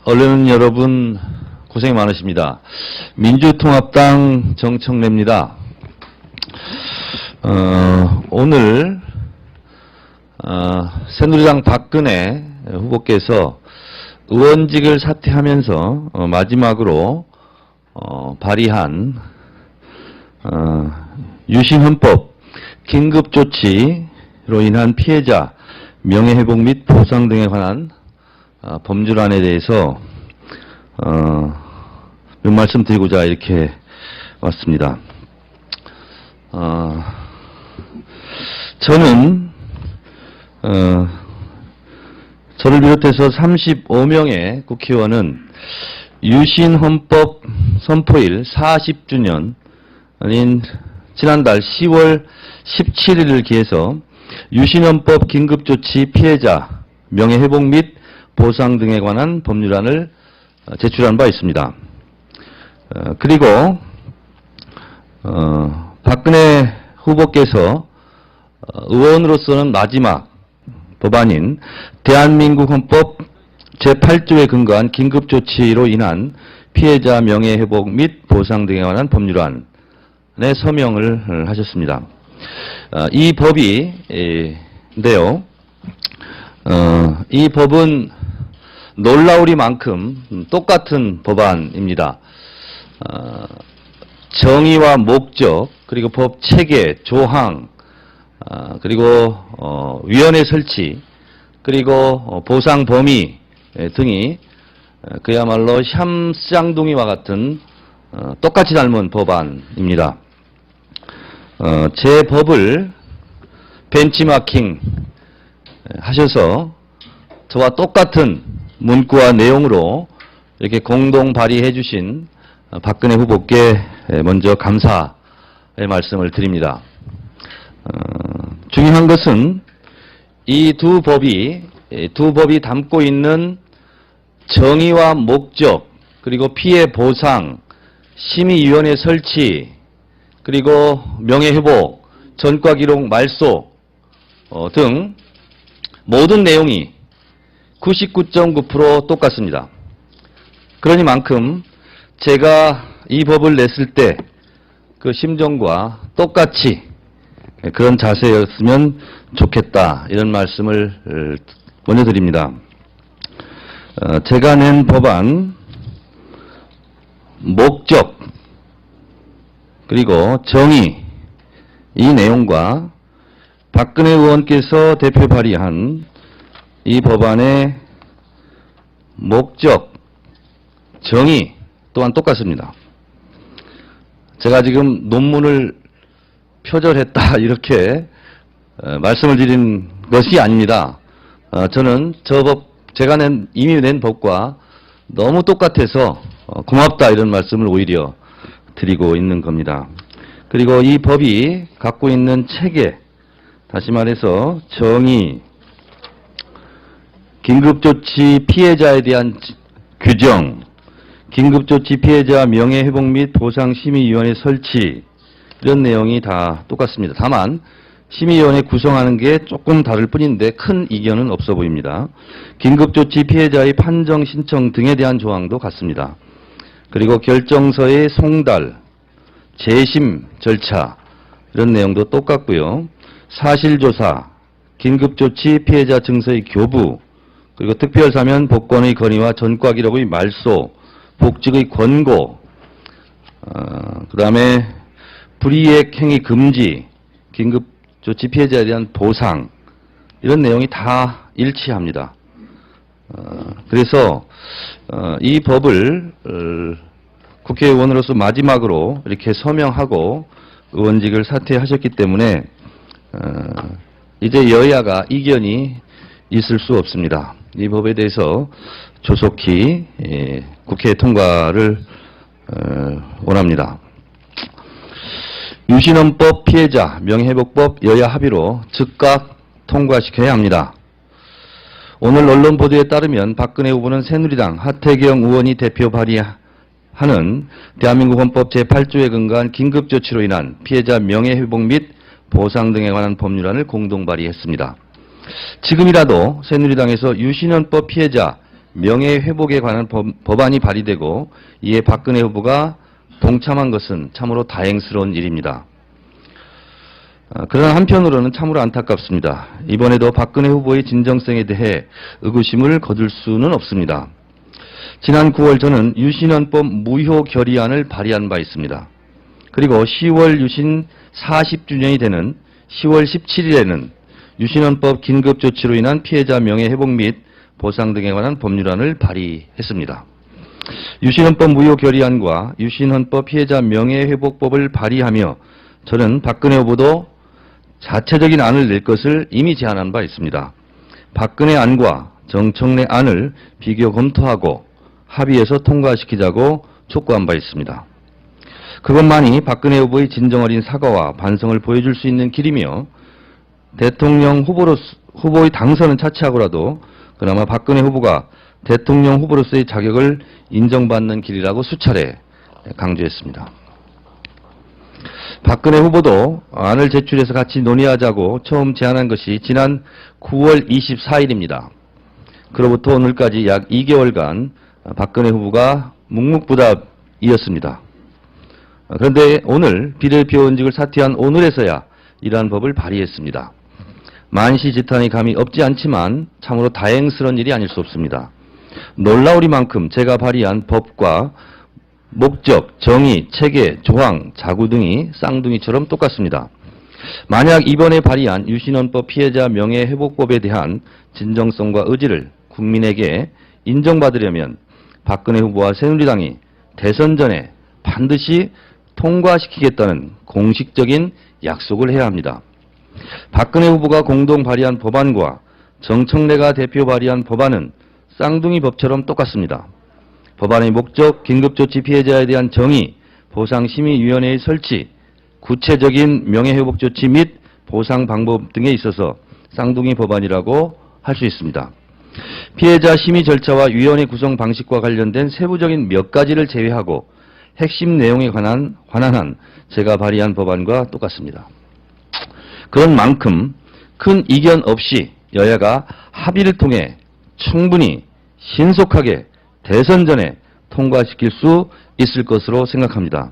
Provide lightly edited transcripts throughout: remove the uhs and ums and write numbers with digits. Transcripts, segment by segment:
언론 여러분 고생 많으십니다. 민주통합당 정청래입니다. 오늘 새누리당 박근혜 후보께서 의원직을 사퇴하면서 마지막으로 발의한 유신헌법 긴급조치로 인한 피해자 명예회복 및 보상 등에 관한 법률안에 대해서 몇 말씀 드리고자 이렇게 왔습니다. 저는 저를 비롯해서 35명의 국회의원은 유신헌법 선포일 40주년인 지난달 10월 17일을 기해서 유신헌법 긴급조치 피해자 명예회복 및 보상 등에 관한 법률안을 제출한 바 있습니다. 그리고 박근혜 후보께서 의원으로서는 마지막 법안인 대한민국 헌법 제8조에 근거한 긴급조치로 인한 피해자 명예회복 및 보상 등에 관한 법률안에 서명을 하셨습니다. 이 법인데요. 이 법은 놀라우리만큼 똑같은 법안입니다. 정의와 목적, 그리고 법 체계, 조항, 그리고 위원회 설치, 그리고 보상 범위 등이 그야말로 샴쌍둥이와 같은 똑같이 닮은 법안입니다. 제 법을 벤치마킹 하셔서 저와 똑같은 문구와 내용으로 이렇게 공동 발의해 주신 박근혜 후보께 먼저 감사의 말씀을 드립니다. 중요한 것은 이 두 법이 담고 있는 정의와 목적, 그리고 피해 보상, 심의위원회 설치, 그리고 명예회복, 전과기록 말소 등 모든 내용이 99.9% 똑같습니다. 그러니만큼 제가 이 법을 냈을 때 그 심정과 똑같이 그런 자세였으면 좋겠다, 이런 말씀을 먼저 드립니다. 제가 낸 법안 목적 그리고 정의, 이 내용과 박근혜 의원께서 대표 발의한 이 법안의 목적, 정의 또한 똑같습니다. 제가 지금 논문을 표절했다 이렇게 말씀을 드린 것이 아닙니다. 저는 제가 이미 낸 법과 너무 똑같아서 고맙다, 이런 말씀을 오히려 드리고 있는 겁니다. 그리고 이 법이 갖고 있는 체계, 다시 말해서 정의, 긴급조치 피해자에 대한 규정, 긴급조치 피해자 명예회복 및 보상심의위원회 설치, 이런 내용이 다 똑같습니다. 다만 심의위원회 구성하는 게 조금 다를 뿐인데 큰 이견은 없어 보입니다. 긴급조치 피해자의 판정 신청 등에 대한 조항도 같습니다. 그리고 결정서의 송달, 재심 절차, 이런 내용도 똑같고요. 사실조사, 긴급조치 피해자 증서의 교부, 그리고 특별사면 복권의 건의와 전과기록의 말소, 복직의 권고, 그 다음에 불이익 행위 금지, 긴급조치 피해자에 대한 보상, 이런 내용이 다 일치합니다. 그래서 이 법을 국회의원으로서 마지막으로 이렇게 서명하고 의원직을 사퇴하셨기 때문에 이제 여야가 이견이 있을 수 없습니다. 이 법에 대해서 조속히 국회 통과를 원합니다. 유신헌법 피해자 명예회복법 여야 합의로 즉각 통과시켜야 합니다. 오늘 언론 보도에 따르면 박근혜 후보는 새누리당 하태경 의원이 대표 발의하는 대한민국 헌법 제8조에 근거한 긴급조치로 인한 피해자 명예회복 및 보상 등에 관한 법률안을 공동 발의했습니다. 지금이라도 새누리당에서 유신헌법 피해자 명예회복에 관한 법안이 발의되고 이에 박근혜 후보가 동참한 것은 참으로 다행스러운 일입니다. 그러나 한편으로는 참으로 안타깝습니다. 이번에도 박근혜 후보의 진정성에 대해 의구심을 거둘 수는 없습니다. 지난 9월 저는 유신헌법 무효 결의안을 발의한 바 있습니다. 그리고 10월 유신 40주년이 되는 10월 17일에는 유신헌법 긴급조치로 인한 피해자 명예회복 및 보상 등에 관한 법률안을 발의했습니다. 유신헌법 무효 결의안과 유신헌법 피해자 명예회복법을 발의하며 저는 박근혜 후보도 자체적인 안을 낼 것을 이미 제안한 바 있습니다. 박근혜 안과 정청래 안을 비교 검토하고 합의해서 통과시키자고 촉구한 바 있습니다. 그것만이 박근혜 후보의 진정어린 사과와 반성을 보여줄 수 있는 길이며 대통령 후보의 당선은 차치하고라도 그나마 박근혜 후보가 대통령 후보로서의 자격을 인정받는 길이라고 수차례 강조했습니다. 박근혜 후보도 안을 제출해서 같이 논의하자고 처음 제안한 것이 지난 9월 24일입니다. 그로부터 오늘까지 약 2개월간 박근혜 후보가 묵묵부답이었습니다. 그런데 오늘 비례대표원직을 사퇴한 오늘에서야 이러한 법을 발의했습니다. 만시지탄이 감이 없지 않지만 참으로 다행스러운 일이 아닐 수 없습니다. 놀라우리만큼 제가 발의한 법과 목적, 정의, 체계, 조항, 자구 등이 쌍둥이처럼 똑같습니다. 만약 이번에 발의한 유신헌법 피해자 명예회복법에 대한 진정성과 의지를 국민에게 인정받으려면 박근혜 후보와 새누리당이 대선 전에 반드시 통과시키겠다는 공식적인 약속을 해야 합니다. 박근혜 후보가 공동 발의한 법안과 정청래가 대표 발의한 법안은 쌍둥이 법처럼 똑같습니다. 법안의 목적, 긴급조치 피해자에 대한 정의, 보상심의위원회의 설치, 구체적인 명예회복 조치 및 보상 방법 등에 있어서 쌍둥이 법안이라고 할 수 있습니다. 피해자 심의 절차와 위원회 구성 방식과 관련된 세부적인 몇 가지를 제외하고 핵심 내용에 관한 한 제가 발의한 법안과 똑같습니다. 그런 만큼 큰 이견 없이 여야가 합의를 통해 충분히 신속하게 대선 전에 통과시킬 수 있을 것으로 생각합니다.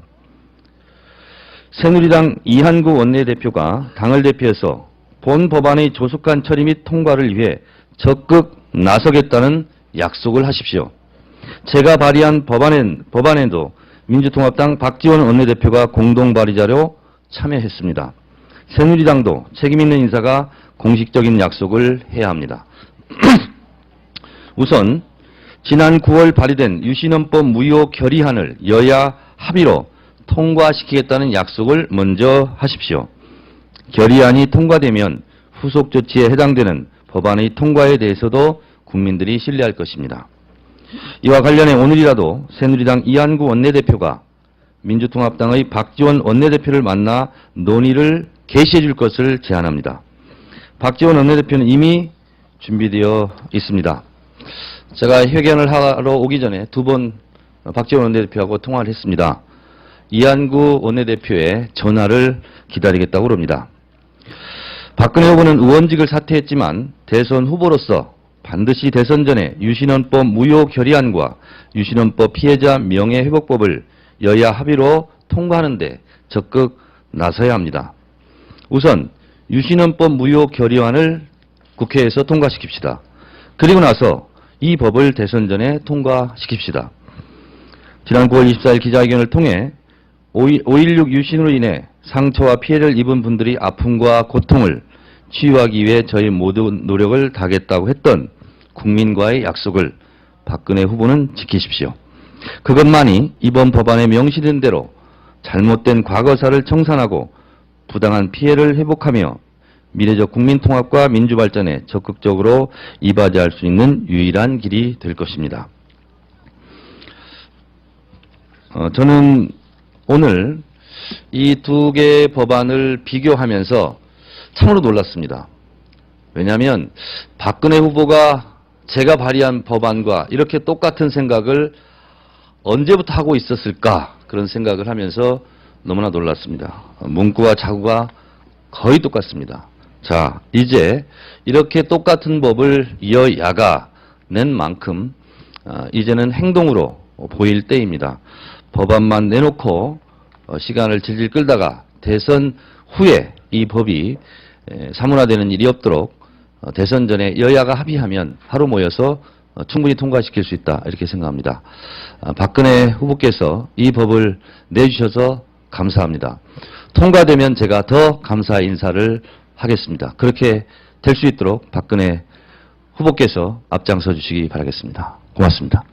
새누리당 이한구 원내대표가 당을 대표해서 본 법안의 조속한 처리 및 통과를 위해 적극 나서겠다는 약속을 하십시오. 제가 발의한 법안에도 민주통합당 박지원 원내대표가 공동 발의자로 참여했습니다. 새누리당도 책임있는 인사가 공식적인 약속을 해야 합니다. 우선 지난 9월 발의된 유신헌법 무효 결의안을 여야 합의로 통과시키겠다는 약속을 먼저 하십시오. 결의안이 통과되면 후속 조치에 해당되는 법안의 통과에 대해서도 국민들이 신뢰할 것입니다. 이와 관련해 오늘이라도 새누리당 이한구 원내대표가 민주통합당의 박지원 원내대표를 만나 논의를 개시해 줄 것을 제안합니다. 박지원 원내대표는 이미 준비되어 있습니다. 제가 회견을 하러 오기 전에 두 번 박지원 원내대표하고 통화를 했습니다. 이한구 원내대표의 전화를 기다리겠다고 합니다. 박근혜 후보는 의원직을 사퇴했지만 대선 후보로서 반드시 대선 전에 유신헌법 무효 결의안과 유신헌법 피해자 명예회복법을 여야 합의로 통과하는 데 적극 나서야 합니다. 우선 유신헌법 무효 결의안을 국회에서 통과시킵시다. 그리고 나서 이 법을 대선 전에 통과시킵시다. 지난 9월 24일 기자회견을 통해 5.16 유신으로 인해 상처와 피해를 입은 분들이 아픔과 고통을 치유하기 위해 저희 모든 노력을 다하겠다고 했던 국민과의 약속을 박근혜 후보는 지키십시오. 그것만이 이번 법안에 명시된 대로 잘못된 과거사를 청산하고 부당한 피해를 회복하며 미래적 국민통합과 민주발전에 적극적으로 이바지할 수 있는 유일한 길이 될 것입니다. 저는 오늘 이 두 개의 법안을 비교하면서 참으로 놀랐습니다. 왜냐하면 박근혜 후보가 제가 발의한 법안과 이렇게 똑같은 생각을 언제부터 하고 있었을까 그런 생각을 하면서 너무나 놀랐습니다. 문구와 자구가 거의 똑같습니다. 자, 이제 이렇게 똑같은 법을 여야가 낸 만큼 이제는 행동으로 보일 때입니다. 법안만 내놓고 시간을 질질 끌다가 대선 후에 이 법이 사문화되는 일이 없도록 대선 전에 여야가 합의하면 하루 모여서 충분히 통과시킬 수 있다 이렇게 생각합니다. 박근혜 후보께서 이 법을 내주셔서 감사합니다. 통과되면 제가 더 감사 인사를 하겠습니다. 그렇게 될 수 있도록 박근혜 후보께서 앞장서 주시기 바라겠습니다. 고맙습니다.